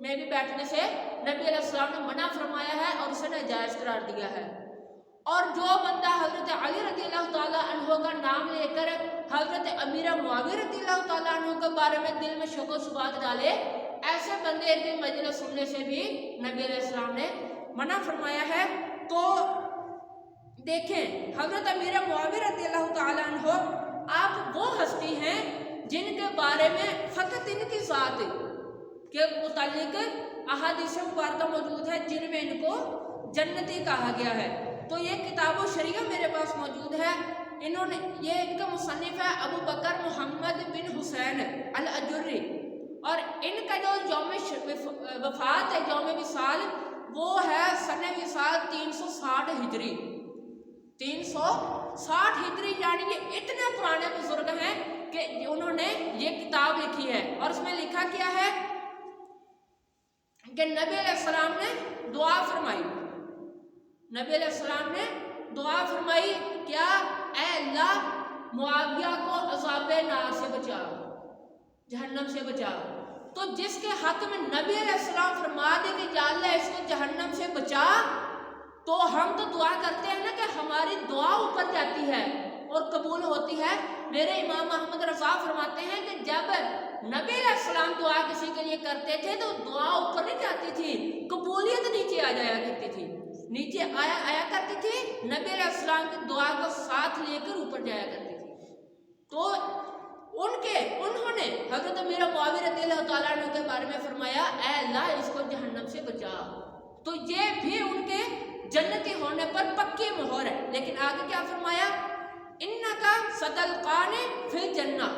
میں بھی بیٹھنے سے نبی علیہ السلام نے منع فرمایا ہے اور اسے ناجائز قرار دیا ہے۔ اور جو بندہ حضرت علی رضی اللہ تعالیٰ عنہ کا نام لے کر حضرت امیر معاویہ رضی اللہ تعالیٰ عنہ کے بارے میں دل میں شک و شبہات ڈالے، ایسے بندے کی مجلس سننے سے بھی نبی علیہ السلام نے منع فرمایا ہے۔ تو دیکھیں حضرت امیر معاویہ رضی اللہ تعالیٰ عنہ آپ وہ ہستی ہیں جن کے بارے میں فقط ان کی ذات کے متعلق احادیث مبارکہ موجود ہے جن میں ان کو جنتی کہا گیا ہے۔ تو یہ کتاب و شریعہ میرے پاس موجود ہے، انہوں نے یہ ان کا مصنف ہے ابو بکر محمد بن حسین الاجری، اور ان کا جو یوم وفات ہے، یوم وصال، وہ ہے سنہ وصال 360 ہجری، 360 ہجری، یعنی یہ اتنے پرانے بزرگ ہیں کہ انہوں نے یہ کتاب لکھی ہے۔ اور اس میں لکھا کیا ہے کہ نبی علیہ السلام نے دعا فرمائی، نبی علیہ السلام نے دعا فرمائی، کیا اے اللہ معاویہ کو عذاب نار سے بچا، جہنم سے بچا۔ تو جس کے حق میں نبی علیہ السلام فرما دے کہ یا اللہ اس کو جہنم سے بچا، تو ہم تو دعا کرتے ہیں نا کہ ہماری دعا اوپر جاتی ہے اور قبول ہوتی ہے۔ میرے امام محمد رضا فرماتے ہیں کہ جب نبی علیہ السلام دعا کسی کے لیے کرتے تھے تو دعا اوپر نہیں جاتی تھی، قبولیت نیچے آ جایا کرتی تھی، نیچے آیا کرتی تھی، نبی علیہ السلام کی دعا کو ساتھ لے کر اوپر جایا کرتی تھی۔ تو انہوں نے حضرت امیر معاویہ رضی اللہ تعالیٰ عنہ کے بارے میں فرمایا اے اللہ اس کو جہنم سے بچا۔ تو یہ بھی ان کے جنتی ہونے پر پکی مہر ہے۔ لیکن آگے کیا فرمایا، انکا ستلقان فی الجنہ،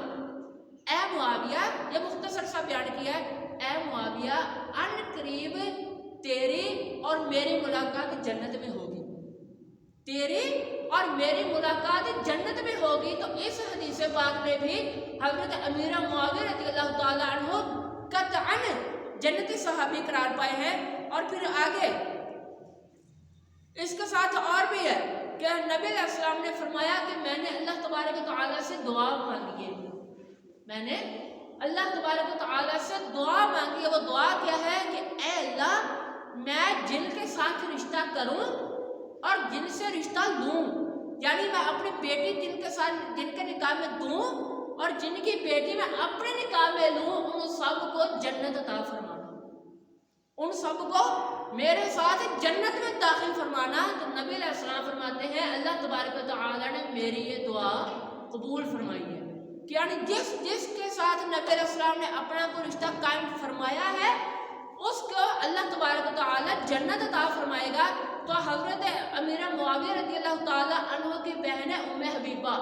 اے معاویہ، یہ مختصر سا بیان کیا ہے، اے معاویہ ان قریب تیری اور میری ملاقات جنت میں ہوگی، تیری اور میری ملاقات جنت میں ہوگی۔ تو اس حدیث پاک میں بھی حضرت امیر معاویہ رضی اللہ تعالیٰ عنہ قطعاً جنتی صحابی قرار پائے ہیں۔ اور پھر آگے اس کے ساتھ اور بھی ہے کہ نبی علیہ السلام نے فرمایا کہ میں نے اللہ تبارک و تعالیٰ سے دعا مانگی ہے، میں نے اللہ تبارک و تعالیٰ سے دعا مانگی ہے۔ وہ دعا کیا ہے کہ اے اللہ میں جن کے ساتھ رشتہ کروں اور جن سے رشتہ لوں، یعنی میں اپنی بیٹی جن کے نکاح میں دوں اور جن کی بیٹی میں اپنے نکاح میں لوں، ان سب کو جنت عطا فرمانا، ان سب کو میرے ساتھ جنت میں داخل فرمانا۔ تو نبی علیہ السلام فرماتے ہیں اللہ تبارک و تعالیٰ نے میری یہ دعا قبول فرمائی ہے، کہ یعنی جس کے ساتھ نبی علیہ السلام نے اپنا کو رشتہ قائم فرمایا ہے اس کو اللہ تبارک و تعالیٰ جنت عطا فرمائے گا۔ تو حضرت امیر معاویہ رضی اللہ تعالیٰ عنہ کی بہن ہے ام حبیبہ،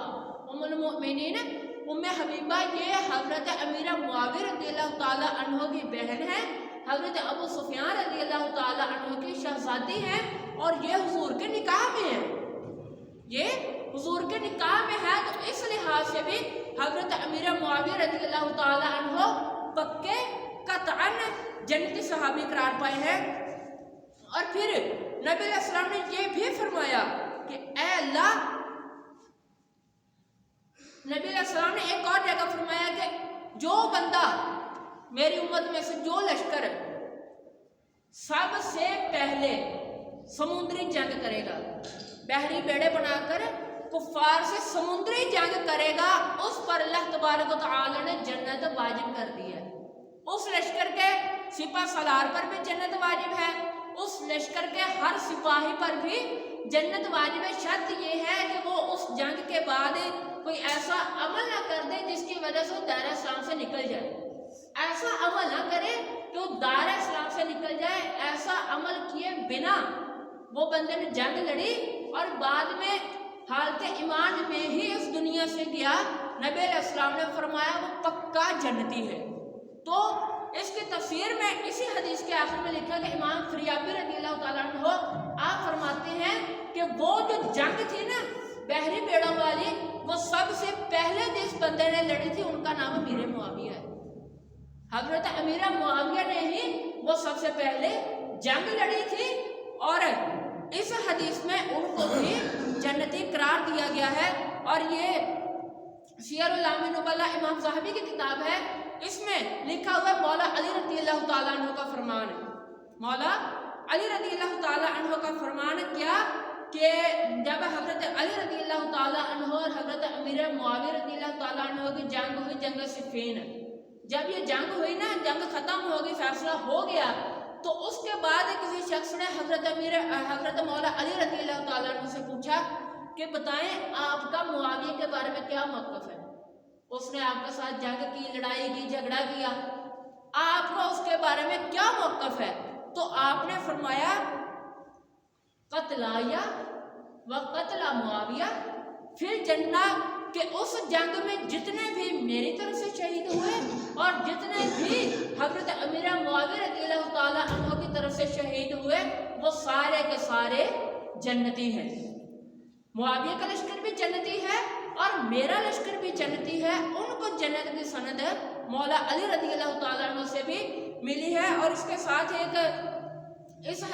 ام المؤمنین ام حبیبہ، یہ حضرت امیر معاویہ رضی اللہ تعالیٰ عنہ کی بہن ہے، حضرت ابو سفیان رضی اللہ تعالیٰ عنہ کی شہزادی ہے، اور یہ حضور کے نکاح میں ہے، یہ حضور کے نکاح میں ہے۔ تو اس لحاظ سے بھی حضرت امیر معاویہ رضی اللہ تعالیٰ عنہ پکے قطعاً جنتی صحابی قرار پائے ہیں۔ اور پھر نبی علیہ السلام نے یہ بھی فرمایا کہ اے اللہ، نبی علیہ السلام نے ایک اور جگہ فرمایا کہ جو بندہ میری امت میں سے جو لشکر سب سے پہلے سمندری جنگ کرے گا، بحری بیڑے بنا کر کفار سے سمندری جنگ کرے گا، اس پر اللہ تبارک و تعالی نے جنت واجب کر دی ہے۔ اس لشکر کے سپہ سالار پر بھی جنت واجب ہے، اس لشکر کے ہر سپاہی پر بھی جنت واجب ہے۔ شرط یہ ہے کہ وہ اس جنگ کے بعد کوئی ایسا عمل نہ کر دے جس کی وجہ سے وہ دائرہ اسلام سے نکل جائے، ایسا عمل نہ کرے کہ وہ دائرہ اسلام سے نکل جائے۔ ایسا عمل کیے بنا وہ بندے نے جنگ لڑی اور بعد میں حالت ایمان میں ہی اس دنیا سے گیا، نبی علیہ السلام نے فرمایا وہ پکا جنتی ہے۔ تو اس کی تفسیر میں اسی حدیث کے آخر میں لکھا کہ امام فریابی رضی اللہ تعالیٰ عنہ آپ فرماتے ہیں کہ وہ جو جنگ تھی نا بحری بیڑوں والی، وہ سب سے پہلے جس بندے نے لڑی تھی ان کا نام امیر معاویہ ہے۔ حضرت امیر معاویہ نے ہی وہ سب سے پہلے جنگ لڑی تھی، اور اس حدیث میں ان کو بھی جنتی قرار دیا گیا ہے۔ اور یہ سیر اعلام نبلاء امام ذہبی کی کتاب ہے، اس میں لکھا ہوا ہے مولا علی رضی اللہ تعالیٰ عنہ کا فرمان ہے. مولا علی رضی اللہ تعالیٰ عنہ کا فرمان کیا کہ جب حضرت علی رضی اللہ تعالیٰ عنہ اور حضرت امیر معاویہ رضی اللہ تعالیٰ عنہ کی جنگ ہوئی، جنگ صفین، جب یہ جنگ ہوئی نا، جنگ ختم ہو گئی، فیصلہ ہو گیا، تو اس کے بعد کسی شخص نے حضرت مولا علی رضی اللہ تعالیٰ عنہ سے پوچھا کہ بتائیں آپ کا معاویہ کے بارے میں کیا موقف ہے؟ اس نے آپ کے ساتھ جنگ کی، لڑائی کی، جھگڑا کیا، آپ کا اس کے بارے میں کیا موقف ہے؟ تو آپ نے فرمایا قتلایا و قتل معاویہ فی الجنہ، کہ اس جنگ میں جتنے بھی میری طرف سے شہید ہوئے اور جتنے بھی حضرت امیر معاویہ رضی اللہ تعالیٰ عنہ کی طرف سے شہید ہوئے وہ سارے کے سارے جنتی ہیں. معاویہ کا لشکر بھی جنتی ہے اور میرا لشکر بھی جنتی ہے. ان کو جنت کی سند مولا علی رضی اللہ تعالیٰ عنہ سے بھی ملی ہے. اور اس کے ساتھ ایک اس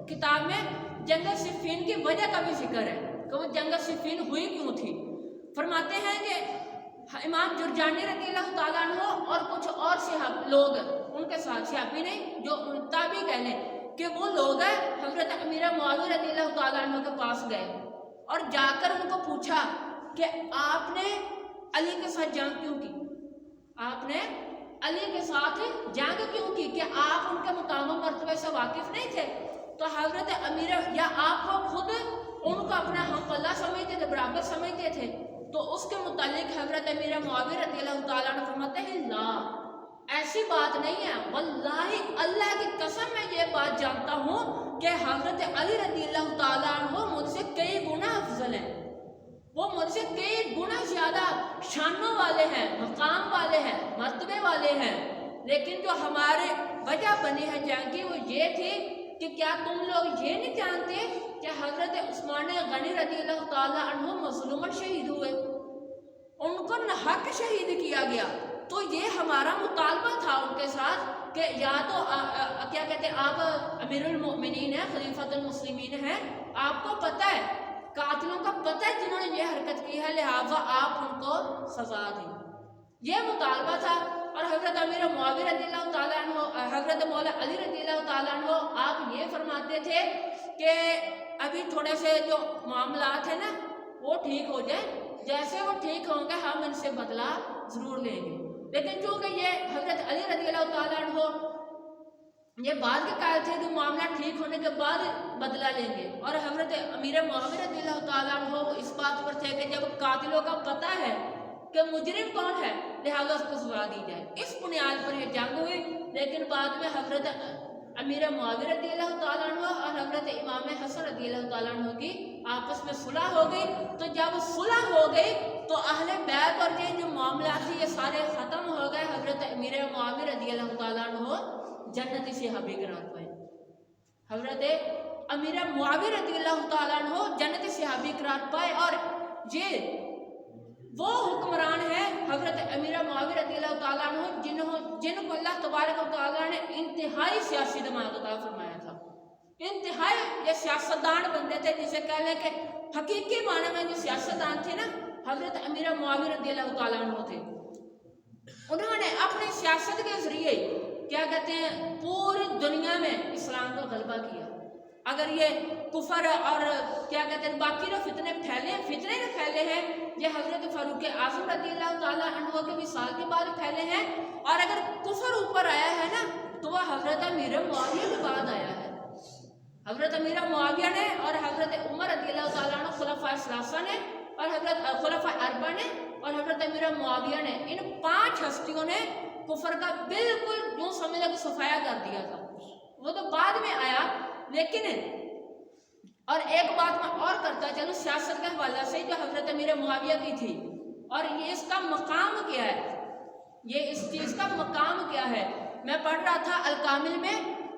کتاب میں جنگ صفین کی وجہ کا بھی ذکر ہے کہ وہ جنگ صفین ہوئی کیوں تھی. فرماتے ہیں کہ امام جرجانی رضی اللہ تعالیٰ عنہ اور کچھ اور صحابہ لوگ ان کے ساتھ، صحابی نہیں جو تابعی کہہ لیں، کہ وہ لوگ حضرت امیر معاویہ رضی اللہ تعالیٰ عنہ کے پاس گئے اور جا کر ان کو پوچھا کہ آپ نے علی کے ساتھ جنگ کیوں کی؟ آپ نے علی کے ساتھ جنگ کیوں کی؟ کہ آپ ان کے مقام و مرتبے سے واقف نہیں تھے؟ تو حضرت امیر، یا آپ کو خود ان کو اپنا ہم پلہ سمجھتے تھے، برابر سمجھتے تھے؟ تو اس کے متعلق حضرت امیر معاویہ رضی اللہ تعالیٰ عنہ فرماتے ہیں لا، ایسی بات نہیں ہے، واللہ اللہ کی قسم میں یہ بات جانتا ہوں کہ حضرت علی رضی اللہ تعالیٰ عنہ مجھ سے کئی گنا افضل ہیں، وہ مجھ سے کئی گنا زیادہ شانوں والے ہیں، مقام والے ہیں، مرتبے والے ہیں. لیکن جو ہمارے وجہ بنی ہے جنگ کی وہ یہ تھی کہ کیا تم لوگ یہ نہیں جانتے کہ حضرت عثمان غنی رضی اللہ تعالیٰ عنہ مظلومن شہید ہوئے، ان کو ناحق شہید کیا گیا. تو یہ ہمارا مطالبہ تھا ان کے ساتھ کہ یا تو کیا کہتے ہیں آپ امیر المؤمنین ہیں، خلیفۃ المسلمین ہیں، آپ کو پتہ ہے، قاتلوں کا پتہ ہے جنہوں نے یہ حرکت کی ہے، لہٰذا آپ ان کو سزا دیں. یہ مطالبہ تھا. اور حضرت امیر معاویہ رضی اللہ تعالیٰ عنہ، حضرت مولا علی رضی اللہ تعالیٰ عنہ، آپ یہ فرماتے تھے کہ ابھی تھوڑے سے جو معاملات ہیں نا وہ ٹھیک ہو جائیں، جیسے وہ ٹھیک ہوں گے ہم ان سے بدلہ ضرور لیں گے. لیکن چونکہ یہ حضرت علی رضی اللہ تعالیٰ عنہ یہ بعد کے قائل تھے کہ معاملہ ٹھیک ہونے کے بعد بدلہ لیں گے، اور حضرت امیر معاویہ رضی اللہ تعالیٰ عنہ اس بات پر تھے کہ جب قاتلوں کا پتہ ہے کہ مجرم کون ہے لہذا اس کو سزا دی جائے. اس بنیاد پر یہ جنگ ہوئی. لیکن بعد میں حضرت امیر معاویہ رضی اللہ تعالیٰ عنہ اور حضرت امام حسن رضی اللہ تعالیٰ عنہ کی آپس میں صلح ہو گئی. تو جب صلح ہو گئی تو اہل بیت اور یہ جو معاملات تھے یہ سارے ختم ہو گئے. حضرت امیر معاویہ رضی اللہ تعالیٰ عنہ جنتی صحابی قرار پائے. حضرت امیر معاویہ رضی اللہ تعالیٰ عنہ جنتی صحابی قرار پائے. اور یہ وہ حکمران ہیں حضرت امیر معاویہ رضی اللہ تعالیٰ عنہ جن کو اللہ تبارک و تعالیٰ نے انتہائی سیاسی دماغ عطا فرمایا تھا. انتہائی یہ سیاستدان بندے تھے، جسے کہہ لیں کہ حقیقی معنی میں جو سیاستدان تھے نا حضرت امیر معاویہ رضی اللہ تعالیٰ عنہ تھے. انہوں نے اپنے سیاست کے ذریعے کیا کہتے ہیں پوری دنیا میں اسلام کا غلبہ کیا. اگر یہ کفر اور کیا کہتے ہیں باقی جو فتنے پھیلے ہیں یہ حضرت فاروق اعظم رضی اللہ تعالیٰ عنہ کے وصال کے بعد پھیلے ہیں. اور اگر کفر اوپر آیا ہے نا تو وہ حضرت امیر معاویہ کے بعد آیا ہے. حضرت امیر معاویہ نے اور حضرت عمر رضی اللہ تعالیٰ عنہ خلفاء ثلاثہ نے اور حضرت خلفاء اربعہ نے اور حضرت امیر معاویہ نے، ان 5 ہستیوں نے کفر کا بالکل یوں سمجھ لیں کہ صفایا کر دیا تھا. وہ تو بعد میں آیا. لیکن اور ایک بات میں اور کرتا چلوں سیاست کے حوالے سے جو حضرت امیر معاویہ کی تھی اور یہ اس کا مقام کیا ہے، یہ اس چیز کا مقام کیا ہے. میں پڑھ رہا تھا الکامل میں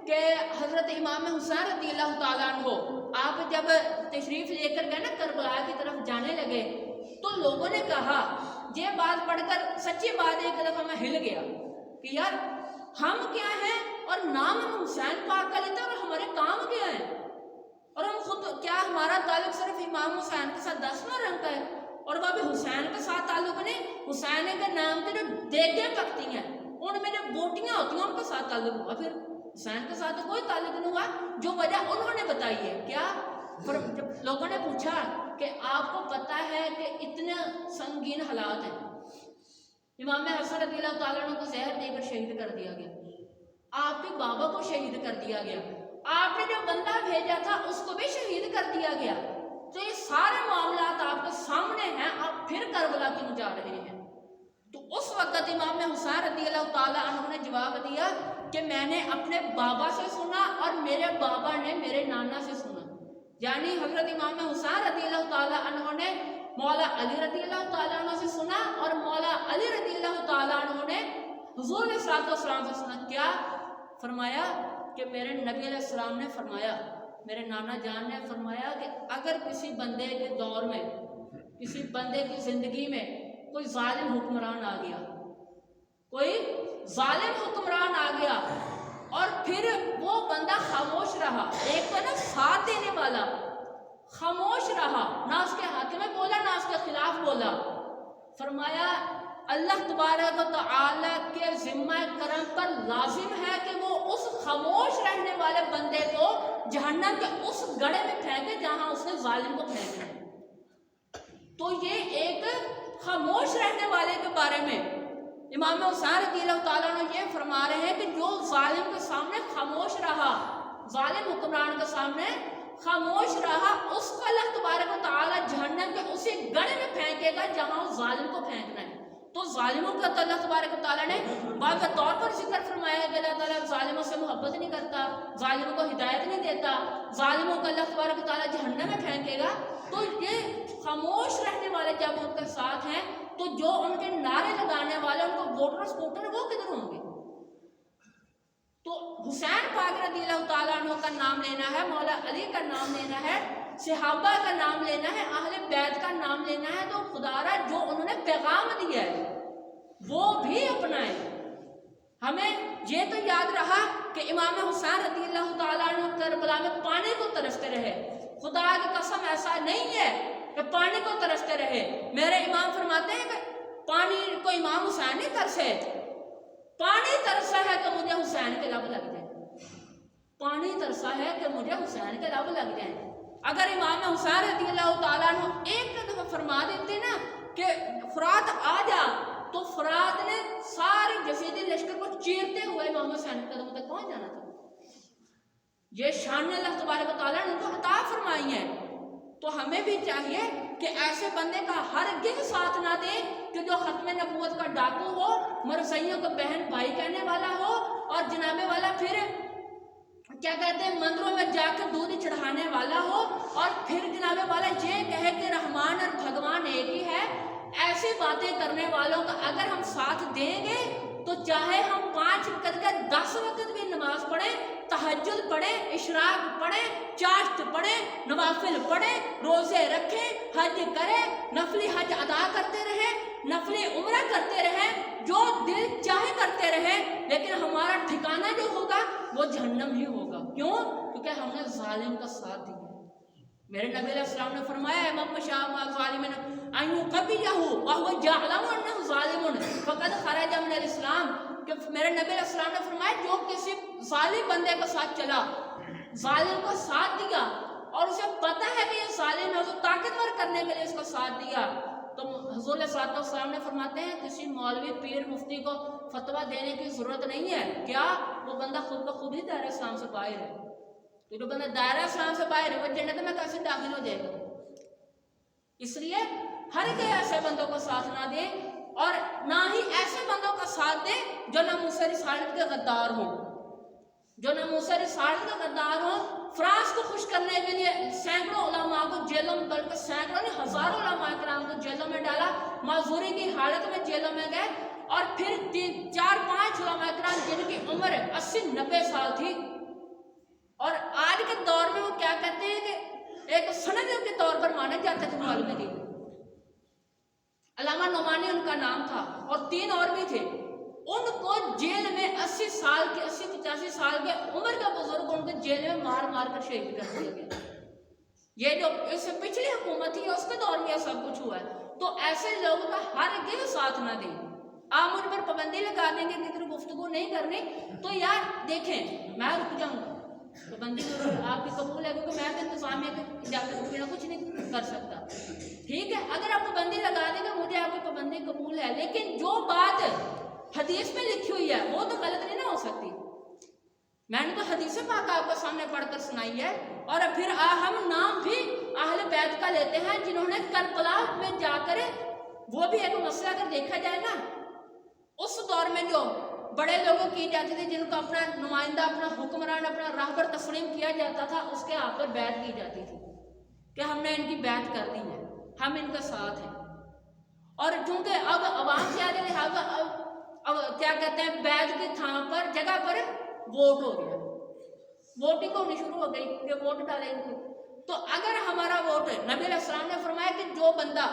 کہ حضرت امام حسین رضی اللہ تعالیٰ عنہ آپ جب تشریف لے کر گئے نا کربلا کی طرف جانے لگے تو لوگوں نے کہا، یہ بات پڑھ کر سچی بات ایک دفعہ میں ہل گیا کہ یار ہم کیا ہیں اور نام ہم حسین پاک کا لیتے ہیں اور ہمارے کام کیا ہیں، اور ہم خود کیا ہمارا تعلق صرف امام حسین کے ساتھ 10واں رنگ کا ہے اور وہ ابھی حسین کے ساتھ تعلق نہیں. حسین کے نام کے جو دیگیں پکتی ہیں ان میں جو بوٹیاں ہوتی ہیں ان کے ساتھ تعلق ہوا، پھر حسین کے ساتھ کوئی تعلق نہیں ہوا، جو وجہ انہوں نے بتائی ہے کیا؟ جب لوگوں نے پوچھا کہ آپ کو پتہ ہے کہ اتنے سنگین حالات ہیں، امام حسن رضی اللہ تعالیٰ عنہ کو زہر دے کر شہید کر دیا گیا، آپ کے بابا کو شہید کر دیا گیا، آپ نے جو بندہ بھیجا تھا اس کو بھی شہید کر دیا گیا، تو یہ سارے معاملات آپ کے سامنے ہیں، آپ پھر کربلا کیوں جا رہے ہیں؟ تو اس وقت امام حسین رضی اللہ تعالیٰ عنہ نے جواب دیا کہ میں نے اپنے بابا سے سنا اور میرے بابا نے میرے نانا سے سنا، یعنی حضرت امام حسین رضی اللہ تعالیٰ عنہ نے مولا علی رضی اللہ تعالیٰ عنہ سے سنا اور مولا علی رضی اللہ تعالیٰ عنہ نے حضور علیہ السلام سے سنا۔ کیا فرمایا کہ میرے نبی علیہ السلام نے فرمایا، میرے نانا جان نے فرمایا کہ اگر کسی بندے کے دور میں، کسی بندے کی زندگی میں کوئی ظالم حکمران آ گیا، کوئی ظالم حکمران آ گیا اور پھر وہ بندہ خاموش رہا، ایک تو نا ساتھ دینے والا خاموش رہا، نہ اس کے حق میں بولا نہ اس کے خلاف بولا، فرمایا اللہ تبارک و تعالی کے ذمہ کرم پر لازم ہے کہ وہ اس خاموش رہنے والے بندے کو جہنم کے اس گڑھے میں پھینکے جہاں اس نے ظالم کو پھینکا۔ تو یہ ایک خاموش رہنے والے کے بارے میں امام حسین رضی اللہ تعالیٰ عنہ یہ فرما رہے ہیں کہ جو ظالم کے سامنے خاموش رہا، ظالم حکمران کے سامنے خاموش رہا، اس کو اللہ تبارک و تعالیٰ جہنم کے اسی گڑھے میں پھینکے گا جہاں اس ظالم کو پھینکنا ہے۔ تو ظالموں کا تو اللہ تبارک و تعالیٰ نے باقی طور پر ذکر فرمایا کہ اللہ تعالیٰ ظالموں سے محبت نہیں کرتا، ظالموں کو ہدایت نہیں دیتا، ظالموں کو اللہ تبارک و تعالیٰ جہنم میں پھینکے گا۔ تو یہ خاموش رہنے والے جب ان کے ساتھ ہیں تو جو ان کے نعرے لگانے والے، ان کو ووٹر سپورٹر، وہ کدھر ہوں گے؟ تو حسین پاک رضی اللہ تعالیٰ عنہ کا نام لینا ہے، مولا علی کا نام لینا ہے، صحابہ کا نام لینا ہے، اہل بیت کا نام لینا ہے، تو خدا را جو انہوں نے پیغام دیا ہے وہ بھی اپنائیں۔ ہمیں یہ تو یاد رہا کہ امام حسین رضی اللہ تعالیٰ عنہ کربلا میں پانی کو ترستے رہے، خدا کی قسم ایسا نہیں ہے کہ پانی کو ترستے رہے۔ میرے امام فرماتے ہیں کہ پانی کو امام حسین نہیں ترسے، پانی ترسا ہے کہ مجھے حسین کے لب لگ جائے، پانی ترسا ہے کہ مجھے حسین کے لب لگ جائیں۔ اگر امام حسین رضی اللہ تعالیٰ عنہ ایک دفعہ فرما دیتے نا کہ فرات آ جا، تو فرات نے سارے جسیدی لشکر کو چیرتے ہوئے امام حسین کے قدموں تک پہنچ جانا تھا۔ یہ شان اللہ تبارک و تعالیٰ نے ان کو عطا فرمائی ہے۔ تو ہمیں بھی چاہیے کہ ایسے بندے کا ہرگز ساتھ نہ دیں کہ جو ختم نبوت کا ڈاکو ہو، مرثیوں کو بہن بھائی کہنے والا ہو، اور جناب والا پھر کیا کہتے ہیں مندروں میں جا کے دودھ چڑھانے والا ہو، اور پھر جناب والا یہ کہے کہ رحمان اور بھگوان ایک ہی ہے۔ ایسی باتیں کرنے والوں کا اگر ہم ساتھ دیں گے تو چاہے ہم 5 وقت کا 10 وقت بھی نماز پڑھیں، تہجد پڑھیں، اشراق پڑھیں، چاشت پڑھیں، نوافل پڑھیں، روزے رکھیں، حج کریں، نفلی حج ادا کرتے رہیں، نفلی عمرہ کرتے رہیں، جو دل چاہے کرتے رہیں، لیکن ہمارا ٹھکانہ جو ہوگا وہ جہنم ہی ہوگا۔ کیوں؟ کیونکہ ہم نے ظالم کا ساتھ دیا۔ میرے نبی علیہ السلام نے فرمایا ہے من مشاء مع الظالمین ان یقبضہ وهو يعلم انه ظالم فقد خرج من الاسلام، کہ میرے نبی علیہ السلام نے فرمایا جو کسی ظالم بندے کے ساتھ چلا، ظالم کو ساتھ دیا اور اسے پتہ ہے کہ یہ ظالم ہے، اسے طاقتور کرنے کے لیے اس کو ساتھ دیا، تو حضور علیہ السلام نے فرماتے ہیں کسی مولوی پیر مفتی کو فتویٰ دینے کی ضرورت نہیں ہے۔ کیا؟ وہ بندہ خود بخود ہی دائرہ اسلام سے باہر ہے۔ تو جو بندہ دائرہ اسلام سے باہر ہے وہ جنت میں کیسے داخل ہو جائے گا؟ اس لیے ہر کوئی ایسے بندوں کو ساتھ نہ دیں، اور نہ ہی ایسے بندوں کا ساتھ دیں جو ناموس رسالت کے غدار ہوں، جو ناموس رسالت کے غدار ہوں۔ فرانس کو خوش کرنے کے لیے سینکڑوں علماء کو جیلوں میں، بلکہ سینکڑوں نہیں ہزاروں علماء کرام کو جیلوں میں ڈالا، معذوری کی حالت میں جیلوں میں گئے، اور پھر 4-5 علماء کرام جن کی عمر 80-90 سال تھی، اور آج کے دور میں وہ کیا کہتے ہیں کہ ایک سند کے طور پر مانے جاتے تھے مولوی دین۔ علامہ نعمانی ان کا نام تھا، اور 3 اور بھی تھے۔ ان کو جیل میں 80 سال کے 80-85 سال کے عمر کا بزرگ ان کو جیل میں مار مار کر شہید کر دیا گیا۔ یہ جو اس سے پچھلی حکومت تھی اس کے دور میں یہ سب کچھ ہوا ہے۔ تو ایسے لوگوں کا ہرگز ساتھ نہ دیں، آپ مجھ پر پابندی لگا دیں گے کہ ادھر گفتگو نہیں کرنی تو یار دیکھیں میں رک جاؤں گا. پابندی آپ کی قبول ہے کیونکہ میں تو انتظامیہ کے اجازت کے بنا کچھ نہیں کر سکتا. ٹھیک ہے اگر آپ پابندی لگا دیں گے مجھے آپ کی پابندی قبول ہے, لیکن جو بات حدیث میں لکھی ہوئی ہے وہ تو غلط نہیں نہ ہو سکتی. میں نے تو حدیث پاک آپ کے سامنے پڑھ کر سنائی ہے. اور پھر ہم نام بھی اہل بیت کا لیتے ہیں جنہوں نے کربلا میں جا کر, وہ بھی ایک مسئلہ اگر دیکھا جائے نا, اس دور میں جو بڑے لوگوں کی جاتی تھی جن کو اپنا نمائندہ, اپنا حکمران, اپنا راہبر تسلیم کیا جاتا تھا, اس کے آپ پر بیعت کی جاتی تھی کہ ہم نے ان کی بیعت کر دی ہے, ہم ان کا ساتھ ہیں. اور چونکہ اب عوام سے آگے لہٰذا اب کیا کہتے ہیں بیعت کی تھا پر جگہ پر ووٹ ہو گیا, ووٹنگ ہونی شروع ہو گئی کہ ووٹ ڈالیں گے. تو اگر ہمارا ووٹ, نبی علیہ السلام نے فرمایا کہ جو بندہ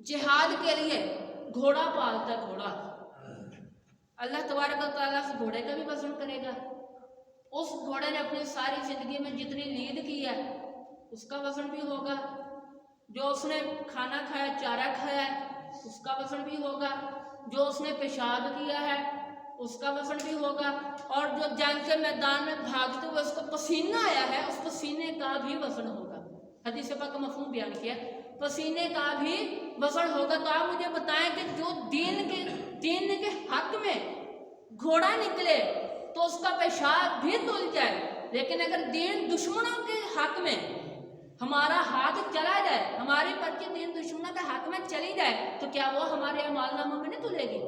جہاد کے لیے گھوڑا پالتا, گھوڑا, اللہ تبارک و تعالیٰ سے گھوڑے کا بھی وزن کرے گا. اس گھوڑے نے اپنی ساری زندگی میں جتنی نیند کی ہے اس کا وزن بھی ہوگا, جو اس نے کھانا کھایا, چارہ کھایا ہے اس کا وزن بھی ہوگا, جو اس نے پیشاب کیا ہے اس کا وزن بھی ہوگا, اور جو جنگ کے میدان میں بھاگتے ہوئے اس کو پسینہ آیا ہے اس پسینے کا بھی وزن ہوگا. حدیث پاک کا مفہوم بیان کیا, پسینے کا بھی وزن ہوگا. تو آپ مجھے بتائیں کہ جو دین کے حق میں گھوڑا نکلے تو اس کا پیشاب بھی دھل جائے, لیکن اگر دین دشمنوں کے حق میں ہمارا ہاتھ چلا جائے, ہماری پرچی دین دشمنوں کے حق میں چلی جائے, تو کیا وہ ہمارے اعمال ناموں میں نہیں تلے گی؟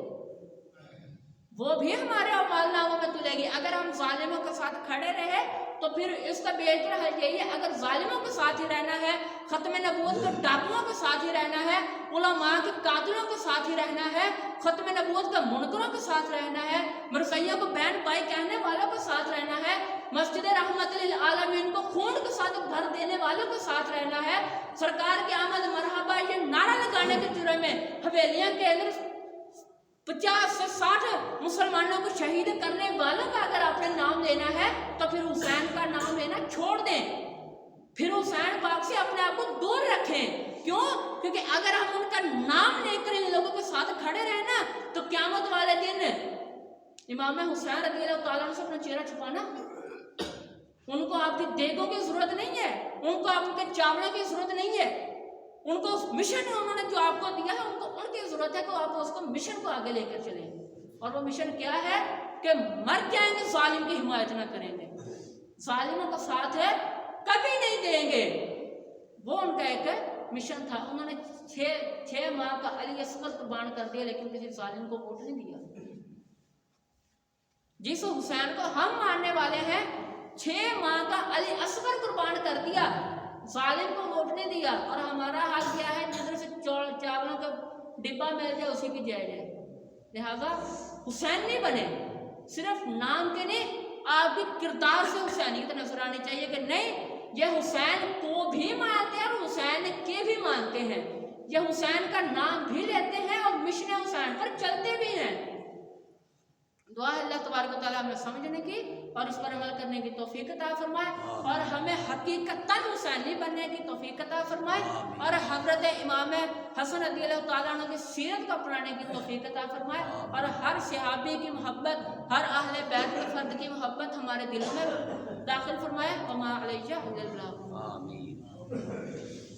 وہ بھی ہمارے اعمال ناموں میں تلے گی. اگر ہم ظالموں کے ساتھ کھڑے رہے تو پھر اس کا بہتر حل یہی ہے, اگر ظالموں کے ساتھ ہی رہنا ہے, ختم نبوت کے ڈاکوؤں کے ساتھ ہی رہنا ہے, علماء کے قاتلوں کے ساتھ ہی رہنا ہے, ختم نبوت کے منکروں کے ساتھ رہنا ہے, مرثیوں کو بہن بھائی کہنے والوں کے ساتھ رہنا ہے, مسجد رحمت للعالمین کو خون کے ساتھ بھر دینے والوں کے ساتھ رہنا ہے, سرکار کی آمد مرحبا یہ نعرہ لگانے کے جرم میں حویلیاں کے اندر 50 سے 60 مسلمانوں کو شہید کرنے والوں کا اگر آپ نے نام لینا ہے تو پھر حسین کا نام لینا چھوڑ دیں, پھر حسین پاک سے اپنے آپ کو دور رکھیں. کیوں؟ کیونکہ اگر ہم ان کا نام لے کر ان لوگوں کے ساتھ کھڑے رہے نا تو قیامت والے دن امام حسین رضی اللہ تعالیٰ عنہ سے اپنا چہرہ چھپانا, ان کو آپ کی دیگوں کی ضرورت نہیں ہے, ان کو آپ کے چاولوں کی ضرورت نہیں ہے, ان کو مشن انہوں نے جو آپ کو دیا ہے ان کو ان کی ضرورت ہے کہ آپ اس کو مشن کو آگے لے کر چلیں. اور وہ مشن کیا ہے کہ مر جائیں گے ظالم کی حمایت نہ کریں گے, ظالموں کا ساتھ ہے کبھی نہیں دیں گے. وہ ان کا ایک مشن تھا. انہوں نے 6 ماہ کا علی اصغر قربان کر دیا لیکن کسی ظالم کو ووٹ نہیں دیا. جس حسین کو ہم ماننے والے ہیں 6 ماہ کا علی اصغر قربان کر دیا, ظالم کو ووٹ نہیں دیا. اور ہمارا حال کیا ہے, جدھر سے چاولوں کا ڈبہ مل جائے اسی کی جائے جائے. لہذا حسین نہیں بنے, صرف نام کے نہیں, آپ کی کردار سے حسینیت نظر آنی چاہیے کہ نہیں یہ حسین کو بھی مانتے ہیں اور حسین کے بھی مانتے ہیں, یہ حسین کا نام بھی لیتے ہیں اور مشن حسین پر چلتے بھی ہیں. دعا ہے اللہ تبارک و تعالیٰ ہمیں سمجھنے کی اور اس پر عمل کرنے کی توفیق عطا فرمائے, اور ہمیں حقیقتاً حسینی بننے کی توفیق عطا فرمائے, اور حضرت امام حسن رضی اللہ تعالیٰ عنہ کی سیرت کو اپنانے کی توفیق عطا فرمائے, اور ہر صحابی کی محبت, ہر اہل بیت کے فرد کی محبت ہمارے دلوں میں داخل فرمائے. وما علیہ الا البلاغ. آمین.